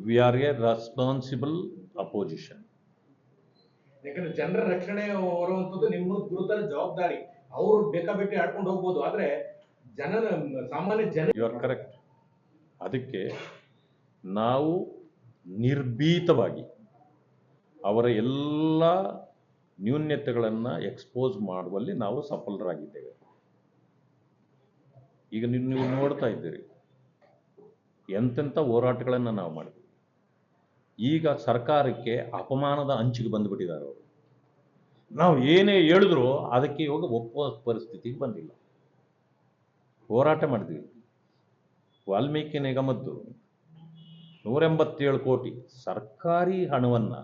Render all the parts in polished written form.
We are A responsible opposition. ಯಾಕಂದ್ರೆ ಜನರ ರಕ್ಷಣೆ ಹೊರುವಂತದ್ದು ನಿಮ್ಮ ಗುರುತರ ಜವಾಬ್ದಾರಿ. ಅವರು ಬೇಕಾಬಿಟ್ಟಿ ಆಡ್ಕೊಂಡು ಹೋಗ್ಬೋದು, ಆದ್ರೆ ಜನರ ಸಾಮಾನ್ಯ ಜನ. You are correct. ಅದಕ್ಕೆ ನಾವು ನಿರ್ಭೀತವಾಗಿ ಅವರ ಎಲ್ಲ ನ್ಯೂನ್ಯತೆಗಳನ್ನು ಎಕ್ಸ್ಪೋಸ್ ಮಾಡುವಲ್ಲಿ ನಾವು ಸಫಲರಾಗಿದ್ದೇವೆ. ಈಗ ನೀವು ನೋಡ್ತಾ ಇದ್ದೀರಿ ಎಂತೆಂಥ ಹೋರಾಟಗಳನ್ನು ನಾವು ಮಾಡಿದ್ವಿ. ಈಗ ಸರ್ಕಾರಕ್ಕೆ ಅಪಮಾನದ ಅಂಚಿಗೆ ಬಂದುಬಿಟ್ಟಿದ್ದಾರೆ ಅವರು. ನಾವು ಏನೇ ಹೇಳಿದ್ರು ಅದಕ್ಕೆ ಇವಾಗ ಒಪ್ಪುವ ಪರಿಸ್ಥಿತಿಗೆ ಬಂದಿಲ್ಲ. ಹೋರಾಟ ಮಾಡಿದ್ವಿ. ವಾಲ್ಮೀಕಿ ನಿಗಮದ್ದು 187 ಕೋಟಿ ಸರ್ಕಾರಿ ಹಣವನ್ನು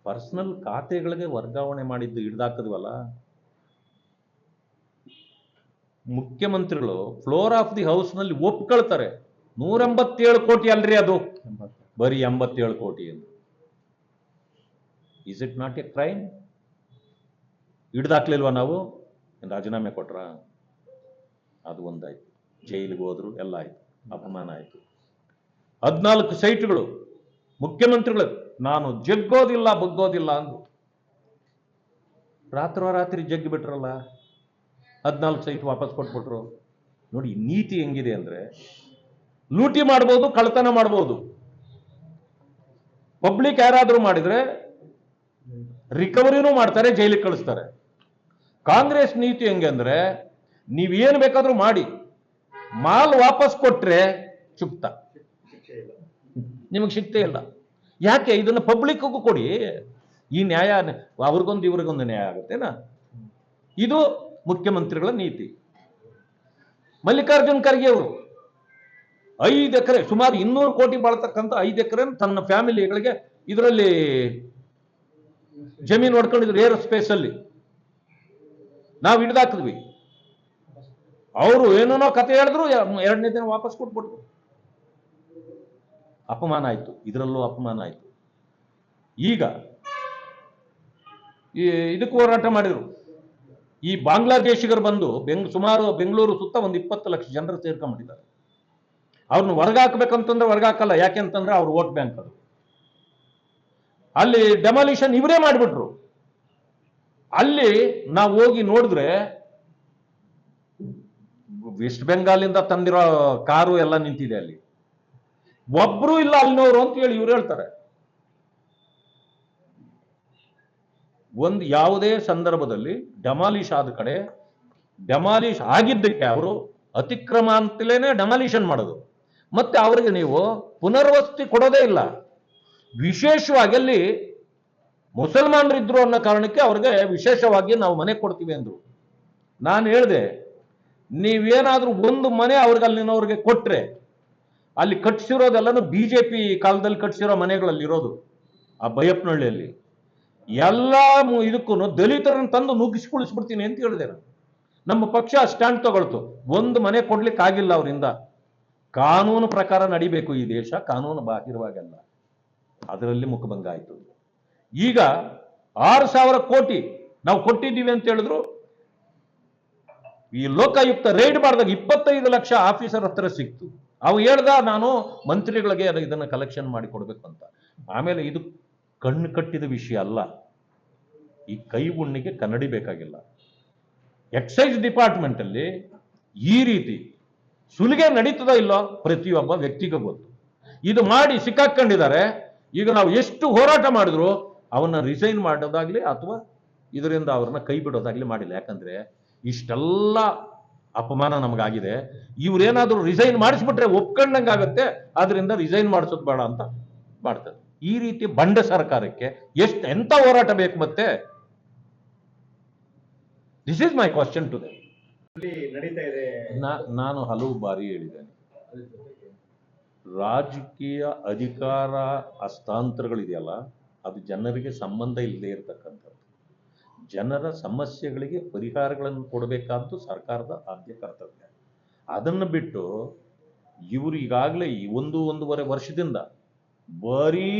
ಪರ್ಸನಲ್ ಖಾತೆಗಳಿಗೆ ವರ್ಗಾವಣೆ ಮಾಡಿದ್ದು ಹಿಡ್ದಾಕಿದ್ವಲ್ಲ. ಮುಖ್ಯಮಂತ್ರಿಗಳು ಫ್ಲೋರ್ ಆಫ್ ದಿ ಹೌಸ್ನಲ್ಲಿ ಒಪ್ಕೊಳ್ತಾರೆ 187 ಕೋಟಿ ಅಲ್ರಿ, ಅದು ಬರೀ 87 ಕೋಟಿ ಎಂದು. Is it not a crime? ಹಿಡ್ದಾಕ್ಲಿಲ್ವಾ ನಾವು? ರಾಜೀನಾಮೆ ಕೊಟ್ರ? ಅದು ಒಂದಾಯ್ತು, ಜೈಲಿಗೆ ಹೋದ್ರು, ಎಲ್ಲ ಆಯ್ತು, ಅಪಮಾನ ಆಯ್ತು. 14 ಸೈಟ್ಗಳು ಮುಖ್ಯಮಂತ್ರಿಗಳು ನಾನು ಜಗ್ಗೋದಿಲ್ಲ ಬಗ್ಗೋದಿಲ್ಲ ಅಂದ್ರು. ರಾತ್ರಿ ಜಗ್ಗಿ ಬಿಟ್ರಲ್ಲ, 14 ಸೈಟ್ ವಾಪಸ್ ಕೊಟ್ಬಿಟ್ರು. ನೋಡಿ ನೀತಿ ಹೆಂಗಿದೆ ಅಂದ್ರೆ, ಲೂಟಿ ಮಾಡ್ಬೋದು, ಕಳ್ತನ ಮಾಡ್ಬೋದು. ಪಬ್ಲಿಕ್ ಯಾರಾದ್ರೂ ಮಾಡಿದ್ರೆ ರಿಕವರಿನೂ ಮಾಡ್ತಾರೆ, ಜೈಲಿಗೆ ಕಳಿಸ್ತಾರೆ. ಕಾಂಗ್ರೆಸ್ ನೀತಿ ಹೆಂಗೆ ಅಂದ್ರೆ, ನೀವೇನು ಬೇಕಾದ್ರೂ ಮಾಡಿ ಮಾಲ್ ವಾಪಸ್ ಕೊಟ್ರೆ ಚುಪ್ತ, ನಿಮಗೆ ಸಿಗ್ತೇ ಇಲ್ಲ. ಯಾಕೆ? ಇದನ್ನು ಪಬ್ಲಿಕ್ಗೂ ಕೊಡಿ. ಈ ನ್ಯಾಯ ಅವ್ರಿಗೊಂದು ಇವ್ರಿಗೊಂದು ನ್ಯಾಯ ಆಗುತ್ತೇನಾ? ಇದು ಮುಖ್ಯಮಂತ್ರಿಗಳ ನೀತಿ. ಮಲ್ಲಿಕಾರ್ಜುನ್ ಖರ್ಗೆ ಅವರು 5 ಎಕರೆ, ಸುಮಾರು 200 ಕೋಟಿ ಬಾಳ್ತಕ್ಕಂಥ 5 ಎಕರೆ ತನ್ನ ಫ್ಯಾಮಿಲಿಗಳಿಗೆ ಇದರಲ್ಲಿ ಜಮೀನು ಹೊಡ್ಕೊಂಡಿದ್ರು ಏರ್ ಸ್ಪೇಸ್ ಅಲ್ಲಿ. ನಾವು ಹಿಡ್ದಾಕಿದ್ವಿ. ಅವರು ಏನೇನೋ ಕತೆ ಹೇಳಿದ್ರು, 2ನೇ ದಿನ ವಾಪಸ್ ಕೊಟ್ಬಿಟ್ರು. ಅಪಮಾನ ಆಯ್ತು, ಇದರಲ್ಲೂ ಅಪಮಾನ ಆಯ್ತು. ಈಗ ಇದಕ್ಕೂ ಹೋರಾಟ ಮಾಡಿದ್ರು. ಈ ಬಾಂಗ್ಲಾದೇಶಿಗರು ಬಂದು ಸುಮಾರು ಬೆಂಗಳೂರು ಸುತ್ತ ಒಂದು 20 ಲಕ್ಷ ಜನರು ಸೇರ್ಕೊಂಡ್ಬಿಟ್ಟಿದ್ದಾರೆ. ಅವ್ರನ್ನ ಹೊರಗಾಕ್ಬೇಕಂತಂದ್ರೆ ಹೊರಗಾಕಲ್ಲ. ಯಾಕೆಂತಂದ್ರೆ ಅವ್ರ ವೋಟ್ ಬ್ಯಾಂಕ್ ಅದು. ಅಲ್ಲಿ ಡೆಮಾಲಿಷನ್ ಇವರೇ ಮಾಡಿಬಿಟ್ರು. ಅಲ್ಲಿ ನಾವು ಹೋಗಿ ನೋಡಿದ್ರೆ ವೆಸ್ಟ್ ಬೆಂಗಾಲಿಂದ ತಂದಿರೋ ಕಾರು ಎಲ್ಲ ನಿಂತಿದೆ. ಅಲ್ಲಿ ಒಬ್ರು ಇಲ್ಲ ಅಲ್ಲಿನವರು ಅಂತ ಹೇಳಿ ಇವ್ರು ಹೇಳ್ತಾರೆ. ಒಂದು ಯಾವುದೇ ಸಂದರ್ಭದಲ್ಲಿ ಡೆಮಾಲಿಷ್ ಆದ ಕಡೆ ಡೆಮಾಲಿಷ್ ಆಗಿದ್ದಕ್ಕೆ ಅವರು ಅತಿಕ್ರಮ ಅಂತಲೇನೆ ಡೆಮಾಲಿಷನ್ ಮಾಡೋದು. ಮತ್ತೆ ಅವರಿಗೆ ನೀವು ಪುನರ್ವಸತಿ ಕೊಡೋದೇ ಇಲ್ಲ. ವಿಶೇಷವಾಗಿ ಅಲ್ಲಿ ಮುಸಲ್ಮಾನರು ಇದ್ರು ಅನ್ನೋ ಕಾರಣಕ್ಕೆ ಅವ್ರಿಗೆ ವಿಶೇಷವಾಗಿ ನಾವು ಮನೆ ಕೊಡ್ತೀವಿ ಅಂದ್ರು. ನಾನು ಹೇಳಿದೆ, ನೀವೇನಾದ್ರೂ ಒಂದು ಮನೆ ಅವ್ರಿಗೆ ಅಲ್ಲಿನವ್ರಿಗೆ ಕೊಟ್ರೆ, ಅಲ್ಲಿ ಕಟ್ಸಿರೋದೆಲ್ಲನೂ ಬಿಜೆಪಿ ಕಾಲದಲ್ಲಿ ಕಟ್ಸಿರೋ ಮನೆಗಳಲ್ಲಿರೋದು ಆ ಬೈಯಪ್ಪನಹಳ್ಳಿಯಲ್ಲಿ. ಎಲ್ಲ ಇದಕ್ಕೂ ದಲಿತರನ್ನು ತಂದು ನುಗ್ಗಿಸ್ಕೊಳಿಸ್ಬಿಡ್ತೀನಿ ಅಂತ ಹೇಳಿದೆ ನಾನು. ನಮ್ಮ ಪಕ್ಷ ಸ್ಟ್ಯಾಂಡ್ ತಗೊಳ್ತು. ಒಂದು ಮನೆ ಕೊಡ್ಲಿಕ್ಕೆ ಆಗಿಲ್ಲ ಅವರಿಂದ. ಕಾನೂನು ಪ್ರಕಾರ ನಡಿಬೇಕು ಈ ದೇಶ, ಕಾನೂನು ಬಾಹಿರವಾಗಲ್ಲ. ಅದರಲ್ಲಿ ಮುಖಭಂಗ ಆಯ್ತು. ಈಗ 6,000 ಕೋಟಿ ನಾವು ಕೊಟ್ಟಿದ್ದೀವಿ ಅಂತ ಹೇಳಿದ್ರು. ಈ ಲೋಕಾಯುಕ್ತ ರೈಡ್ ಮಾಡಿದಾಗ 25 ಲಕ್ಷ ಆಫೀಸರ್ ಹತ್ರ ಸಿಕ್ತು. ಅವು ಹೇಳ್ದ ನಾನು ಮಂತ್ರಿಗಳಿಗೆ ಇದನ್ನ ಕಲೆಕ್ಷನ್ ಮಾಡಿ ಕೊಡ್ಬೇಕು ಅಂತ. ಆಮೇಲೆ ಇದು ಕಣ್ಣು ಕಟ್ಟಿದ ವಿಷಯ ಅಲ್ಲ. ಈ ಕೈ ಉಣ್ಣಿಗೆ ಕನ್ನಡಿ ಬೇಕಾಗಿಲ್ಲ. ಎಕ್ಸೈಸ್ ಡಿಪಾರ್ಟ್ಮೆಂಟ್ ಅಲ್ಲಿ ಈ ರೀತಿ ಸುಲಿಗೆ ನಡೀತದೋ ಇಲ್ಲೋ ಪ್ರತಿಯೊಬ್ಬ ವ್ಯಕ್ತಿಗೂ ಗೊತ್ತು. ಇದು ಮಾಡಿ ಸಿಕ್ಕಾಕೊಂಡಿದ್ದಾರೆ. ಈಗ ನಾವು ಎಷ್ಟು ಹೋರಾಟ ಮಾಡಿದ್ರು ಅವನ್ನ ರಿಸೈನ್ ಮಾಡೋದಾಗ್ಲಿ ಅಥವಾ ಇದರಿಂದ ಅವ್ರನ್ನ ಕೈ ಬಿಡೋದಾಗ್ಲಿ ಮಾಡಿಲ್ಲ. ಯಾಕಂದ್ರೆ ಇಷ್ಟೆಲ್ಲ ಅಪಮಾನ ನಮಗಾಗಿದೆ. ಇವ್ರೇನಾದ್ರೂ ರಿಸೈನ್ ಮಾಡಿಸ್ಬಿಟ್ರೆ ಒಪ್ಕೊಂಡಂಗಾಗತ್ತೆ. ಆದ್ರಿಂದ ರಿಸೈನ್ ಮಾಡಿಸೋದು ಬೇಡ ಅಂತ ಮಾಡ್ತಾರೆ. ಈ ರೀತಿ ಬಂಡ ಸರ್ಕಾರಕ್ಕೆ ಎಂತ ಹೋರಾಟ ಬೇಕು? ಮತ್ತೆ this is my question to them. ನಡೀತಾ ಇದೆ. ನಾನು ಹಲವು ಬಾರಿ ಹೇಳಿದ್ದೇನೆ, ರಾಜಕೀಯ ಅಧಿಕಾರ ಹಸ್ತಾಂತರಗಳಿದೆಯಲ್ಲ, ಅದು ಜನರಿಗೆ ಸಂಬಂಧ ಇಲ್ಲದೆ ಇರತಕ್ಕಂಥದ್ದು. ಜನರ ಸಮಸ್ಯೆಗಳಿಗೆ ಪರಿಹಾರಗಳನ್ನು ಕೊಡಬೇಕಾದ್ದು ಸರ್ಕಾರದ ಆದ್ಯ ಕರ್ತವ್ಯ. ಅದನ್ನು ಬಿಟ್ಟು ಇವರು ಈಗಾಗಲೇ ಒಂದೂವರೆ ವರ್ಷದಿಂದ ಬರೀ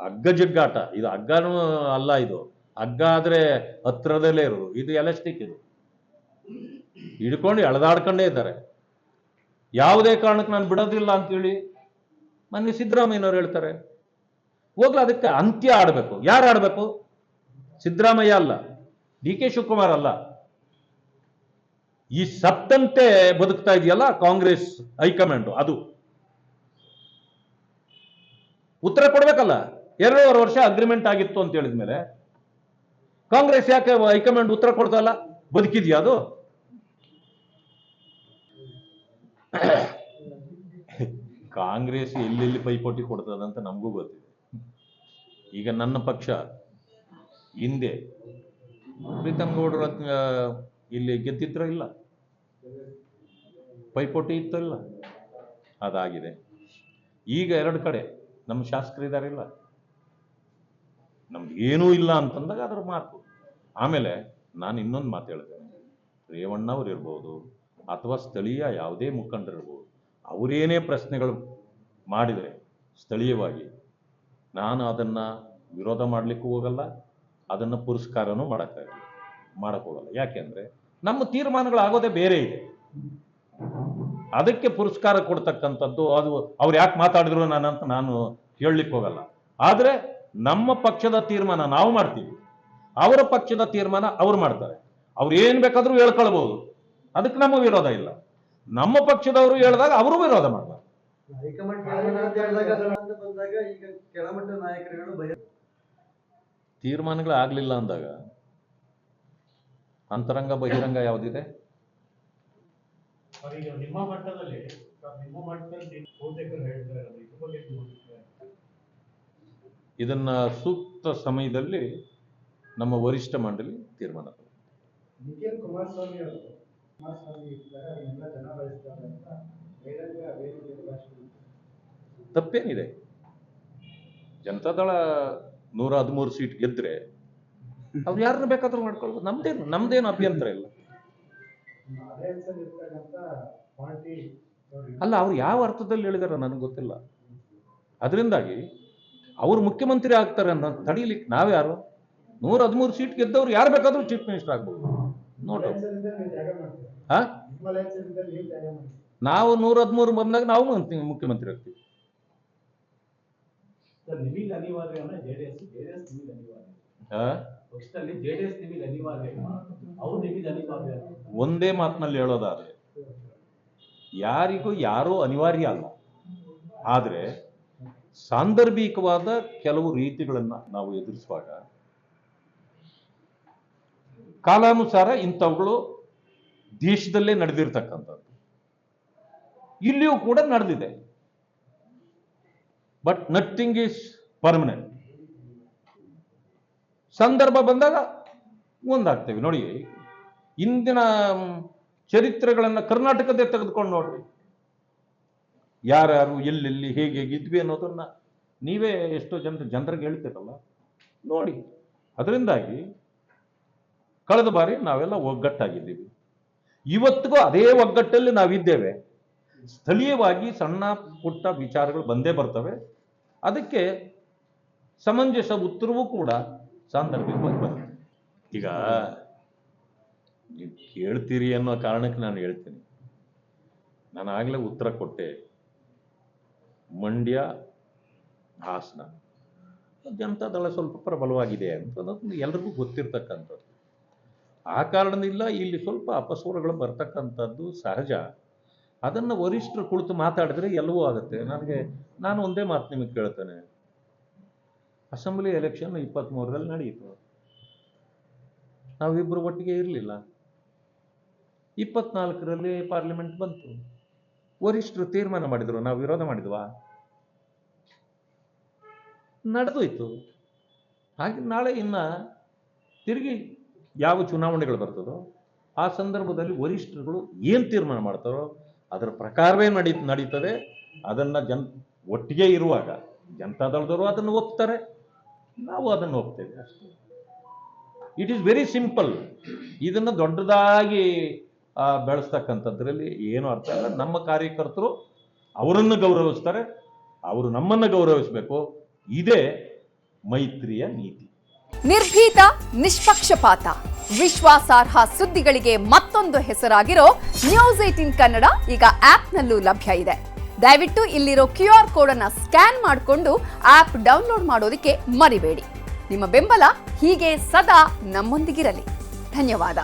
ಹಗ್ಗ ಜಗ್ಗಾಟ. ಇದು ಹಗ್ಗನೂ ಅಲ್ಲ, ಇದು ಹಗ್ಗ ಆದ್ರೆ ಹತ್ರದಲ್ಲೇ ಇರೋದು. ಇದು ಎಲಾಸ್ಟಿಕ್. ಇದು ಹಿಡ್ಕೊಂಡು ಎಳೆದಾಡ್ಕೊಂಡೇ ಇದ್ದಾರೆ. ಯಾವುದೇ ಕಾರಣಕ್ಕೆ ನಾನು ಬಿಡೋದಿಲ್ಲ ಅಂತೇಳಿ ಮೊನ್ನೆ ಸಿದ್ದರಾಮಯ್ಯನವ್ರು ಹೇಳ್ತಾರೆ. ಹೋಗ್ಲ ಅದಕ್ಕೆ ಅಂತ್ಯ ಆಡಬೇಕು. ಯಾರು ಆಡಬೇಕು? ಸಿದ್ದರಾಮಯ್ಯ ಅಲ್ಲ, ಡಿ ಕೆ ಶಿವಕುಮಾರ್ ಅಲ್ಲ. ಈ ಸತ್ತಂತೆ ಬದುಕ್ತಾ ಇದೆಯಲ್ಲ ಕಾಂಗ್ರೆಸ್ ಹೈಕಮಾಂಡ್, ಅದು ಉತ್ತರ ಕೊಡ್ಬೇಕಲ್ಲ. 2.5 ವರ್ಷ ಅಗ್ರಿಮೆಂಟ್ ಆಗಿತ್ತು ಅಂತ ಹೇಳಿದ್ಮೇಲೆ ಕಾಂಗ್ರೆಸ್ ಯಾಕೆ ಹೈಕಮಾಂಡ್ ಉತ್ತರ ಕೊಡ್ತಲ್ಲ? ಬದುಕಿದ್ಯಾ ಅದು? ಕಾಂಗ್ರೆಸ್ ಎಲ್ಲೆಲ್ಲಿ ಪೈಪೋಟಿ ಕೊಡ್ತದಂತ ನಮಗೂ ಗೊತ್ತಿದೆ. ಈಗ ನನ್ನ ಪಕ್ಷ ಹಿಂದೆ ಪ್ರೀತಮ್ ಗೌಡ್ರ ಇಲ್ಲಿ ಗೆದ್ದಿದ್ರ ಇಲ್ಲ, ಪೈಪೋಟಿ ಇತ್ತು ಇಲ್ಲ, ಅದಾಗಿದೆ. ಈಗ 2 ಕಡೆ ನಮ್ಮ ಶಾಸಕರಿದಾರಿಲ್ಲ, ನಮ್ದು ಏನೂ ಇಲ್ಲ ಅಂತಂದಾಗ ಅದರ ಮಾತು. ಆಮೇಲೆ ನಾನು ಇನ್ನೊಂದು ಮಾತು ಹೇಳ್ತೇನೆ. ರೇವಣ್ಣವ್ರು ಇರ್ಬೋದು ಅಥವಾ ಸ್ಥಳೀಯ ಯಾವುದೇ ಮುಖಂಡರಿರ್ಬೋದು, ಅವರೇನೇ ಪ್ರಶ್ನೆಗಳು ಮಾಡಿದರೆ ಸ್ಥಳೀಯವಾಗಿ ನಾನು ಅದನ್ನು ವಿರೋಧ ಮಾಡಲಿಕ್ಕೂ ಹೋಗಲ್ಲ, ಅದನ್ನು ಪುರಸ್ಕಾರನೂ ಮಾಡಕ್ಕೆ ಹೋಗಲ್ಲ. ಯಾಕೆಂದರೆ ನಮ್ಮ ತೀರ್ಮಾನಗಳಾಗೋದೇ ಬೇರೆ ಇದೆ. ಅದಕ್ಕೆ ಪುರಸ್ಕಾರ ಕೊಡ್ತಕ್ಕಂಥದ್ದು ಅದು ಅವ್ರು ಯಾಕೆ ಮಾತಾಡಿದ್ರು ನಾನು ಹೇಳಲಿಕ್ಕೆ ಹೋಗಲ್ಲ. ಆದರೆ ನಮ್ಮ ಪಕ್ಷದ ತೀರ್ಮಾನ ನಾವು ಮಾಡ್ತೀವಿ, ಅವರ ಪಕ್ಷದ ತೀರ್ಮಾನ ಅವ್ರು ಮಾಡ್ತಾರೆ. ಅವ್ರು ಏನು ಬೇಕಾದರೂ ಹೇಳ್ಕೊಳ್ಬಹುದು, ಅದಕ್ಕೆ ನಮ್ಮ ವಿರೋಧ ಇಲ್ಲ. ನಮ್ಮ ಪಕ್ಷದವರು ಹೇಳಿದಾಗ ಅವರು ವಿರೋಧ ಮಾಡ್ತಾರೆ. ತೀರ್ಮಾನಗಳು ಆಗ್ಲಿಲ್ಲ ಅಂದಾಗ ಅಂತರಂಗ ಬಹಿರಂಗ ಯಾವುದಿದೆ? ನಿಮ್ಮ ಮಟ್ಟದಲ್ಲಿ ಇದನ್ನ ಸೂಕ್ತ ಸಮಯದಲ್ಲಿ ನಮ್ಮ ವರಿಷ್ಠ ಮಂಡಳಿ ತೀರ್ಮಾನ. ನಿಖಿಲ್ ಕುಮಾರಸ್ವಾಮಿ ಅವರು ಅದನ್ನೆಲ್ಲ ಜನ ಬಯಸ್ತಾರೆ ಅಂತ ತಪ್ಪೇನಿದೆ? ಜನತಾದಳ 113 ಸೀಟ್ ಗೆದ್ರೆ ಅವ್ರು ಯಾರನ್ನ ಬೇಕಾದ್ರೂ ಮಾಡ್ಕೊಳ್ಬೋದು. ನಮ್ದೇನು ಅಭ್ಯಂತರ ಇಲ್ಲ. ಅಲ್ಲ, ಅವ್ರು ಯಾವ ಅರ್ಥದಲ್ಲಿ ಹೇಳಿದಾರ ನನಗೆ ಗೊತ್ತಿಲ್ಲ. ಅದರಿಂದಾಗಿ ಅವ್ರು ಮುಖ್ಯಮಂತ್ರಿ ಆಗ್ತಾರೆ ಅಂತ ತಡೀಲಿಕ್ಕೆ ನಾವ್ಯಾರು? 113 ಸೀಟ್ ಗೆದ್ದವ್ರು ಯಾರು ಬೇಕಾದ್ರೂ ಚೀಫ್ ಮಿನಿಸ್ಟರ್ ಆಗ್ಬೋದು. ನೋಡ್ರಿ, ನಾವು 113 ಬಂದಾಗ ನಾವು ಮುಖ್ಯಮಂತ್ರಿ ಆಗ್ತೀವಿ. ಒಂದೇ ಮಾತಿನಲ್ಲಿ ಹೇಳೋದಾದ್ರೆ ಯಾರಿಗೂ ಯಾರೂ ಅನಿವಾರ್ಯ ಅಲ್ಲ. ಆದ್ರೆ ಸಾಂದರ್ಭಿಕವಾದ ಕೆಲವು ರೀತಿಗಳನ್ನ ನಾವು ಎದುರಿಸುವಾಗ ಕಾಲಾನುಸಾರ ಇಂಥವುಗಳು ದೇಶದಲ್ಲೇ ನಡೆದಿರ್ತಕ್ಕಂಥದ್ದು, ಇಲ್ಲಿಯೂ ಕೂಡ ನಡೆದಿದೆ. But nothing is permanent. ಸಂದರ್ಭ ಬಂದಾಗ ಒಂದಾಗ್ತೇವೆ. ನೋಡಿ, ಇಂದಿನ ಚರಿತ್ರೆಗಳನ್ನ ಕರ್ನಾಟಕದೇ ತೆಗೆದುಕೊಂಡು ನೋಡ್ರಿ, ಯಾರ್ಯಾರು ಎಲ್ಲೆಲ್ಲಿ ಹೇಗೆ ಇದ್ವಿ ಅನ್ನೋದನ್ನ ನೀವೇ ಎಷ್ಟೋ ಜನರಿಗೆ ಹೇಳ್ತೀರಲ್ಲ, ನೋಡಿ. ಅದರಿಂದಾಗಿ ಕಳೆದ ಬಾರಿ ನಾವೆಲ್ಲ ಒಗ್ಗಟ್ಟಾಗಿದ್ದೀವಿ. ಇವತ್ತಿಗೂ ಅದೇ ಒಗ್ಗಟ್ಟಲ್ಲಿ ನಾವಿದ್ದೇವೆ. ಸ್ಥಳೀಯವಾಗಿ ಸಣ್ಣ ಪುಟ್ಟ ವಿಚಾರಗಳು ಬಂದೇ ಬರ್ತವೆ. ಅದಕ್ಕೆ ಸಮಂಜಸ ಉತ್ತರವೂ ಕೂಡ ಸಾಂದರ್ಭಿಕವಾಗಿ ಬರುತ್ತೆ. ಈಗ ನೀವು ಕೇಳ್ತೀರಿ ಅನ್ನೋ ಕಾರಣಕ್ಕೆ ನಾನು ಹೇಳ್ತೀನಿ. ನಾನು ಆಗಲೇ ಉತ್ತರ ಕೊಟ್ಟೆ. ಮಂಡ್ಯ, ಹಾಸನ ಜನತಾದಳ ಸ್ವಲ್ಪ ಪ್ರಬಲವಾಗಿದೆ ಅಂತ ಎಲ್ರಿಗೂ ಗೊತ್ತಿರ್ತಕ್ಕಂಥದ್ದು. ಆ ಕಾರಣದಿಂದ ಇಲ್ಲಿ ಸ್ವಲ್ಪ ಅಪಸ್ವರಗಳು ಬರ್ತಕ್ಕಂಥದ್ದು ಸಹಜ. ಅದನ್ನು ವರಿಷ್ಠರು ಕುಳಿತು ಮಾತಾಡಿದ್ರೆ ಎಲ್ಲವೂ ಆಗುತ್ತೆ. ನಾನು ಒಂದೇ ಮಾತು ನಿಮಗೆ ಕೇಳ್ತೇನೆ. ಅಸೆಂಬ್ಲಿ ಎಲೆಕ್ಷನ್ 23ರಲ್ಲಿ ನಡೆಯಿತು, ನಾವಿಬ್ಬರು ಒಟ್ಟಿಗೆ ಇರಲಿಲ್ಲ. 24ರಲ್ಲಿ ಪಾರ್ಲಿಮೆಂಟ್ ಬಂತು, ವರಿಷ್ಠರು ತೀರ್ಮಾನ ಮಾಡಿದ್ರು, ನಾವು ವಿರೋಧ ಮಾಡಿದ್ವಾ? ನಡೆದೋಯ್ತು. ಹಾಗೆ ನಾಳೆ ಇನ್ನ ತಿರುಗಿ ಯಾವ ಚುನಾವಣೆಗಳು ಬರ್ತದೋ ಆ ಸಂದರ್ಭದಲ್ಲಿ ವರಿಷ್ಠರುಗಳು ಏನು ತೀರ್ಮಾನ ಮಾಡ್ತಾರೋ ಅದರ ಪ್ರಕಾರವೇ ನಡೀತದೆ. ಅದನ್ನ ಒಟ್ಟಿಗೆ ಇರುವಾಗ ಜನತಾದಳದವರು ಅದನ್ನು ಒಪ್ತಾರೆ, ನಾವು ಅದನ್ನು ಒಪ್ತೇವೆ ಅಷ್ಟೇ. It is very simple. ಇದನ್ನು ದೊಡ್ಡದಾಗಿ ಬೆಳೆಸ್ತಕ್ಕಂಥದ್ರಲ್ಲಿ ಏನು ಅರ್ಥ ಇಲ್ಲ. ನಮ್ಮ ಕಾರ್ಯಕರ್ತರು ಅವರನ್ನು ಗೌರವಿಸ್ತಾರೆ, ಅವರು ನಮ್ಮನ್ನು ಗೌರವಿಸಬೇಕು. ಇದೇ ಮೈತ್ರಿಯ ನೀತಿ. ನಿರ್ಭೀತ, ನಿಷ್ಪಕ್ಷಪಾತ, ವಿಶ್ವಾಸಾರ್ಹ ಸುದ್ದಿಗಳಿಗೆ ಮತ್ತೊಂದು ಹೆಸರಾಗಿರೋ ನ್ಯೂಸ್ 18 ಕನ್ನಡ ಈಗ ಆಪ್ನಲ್ಲೂ ಲಭ್ಯ ಇದೆ. ದಯವಿಟ್ಟು ಇಲ್ಲಿರೋ QR ಕೋಡ್ ಅನ್ನ ಸ್ಕ್ಯಾನ್ ಮಾಡಿಕೊಂಡು ಆಪ್ ಡೌನ್ಲೋಡ್ ಮಾಡೋದಕ್ಕೆ ಮರಿಬೇಡಿ. ನಿಮ್ಮ ಬೆಂಬಲ ಹೀಗೆ ಸದಾ ನಮ್ಮೊಂದಿಗಿರಲಿ. ಧನ್ಯವಾದ.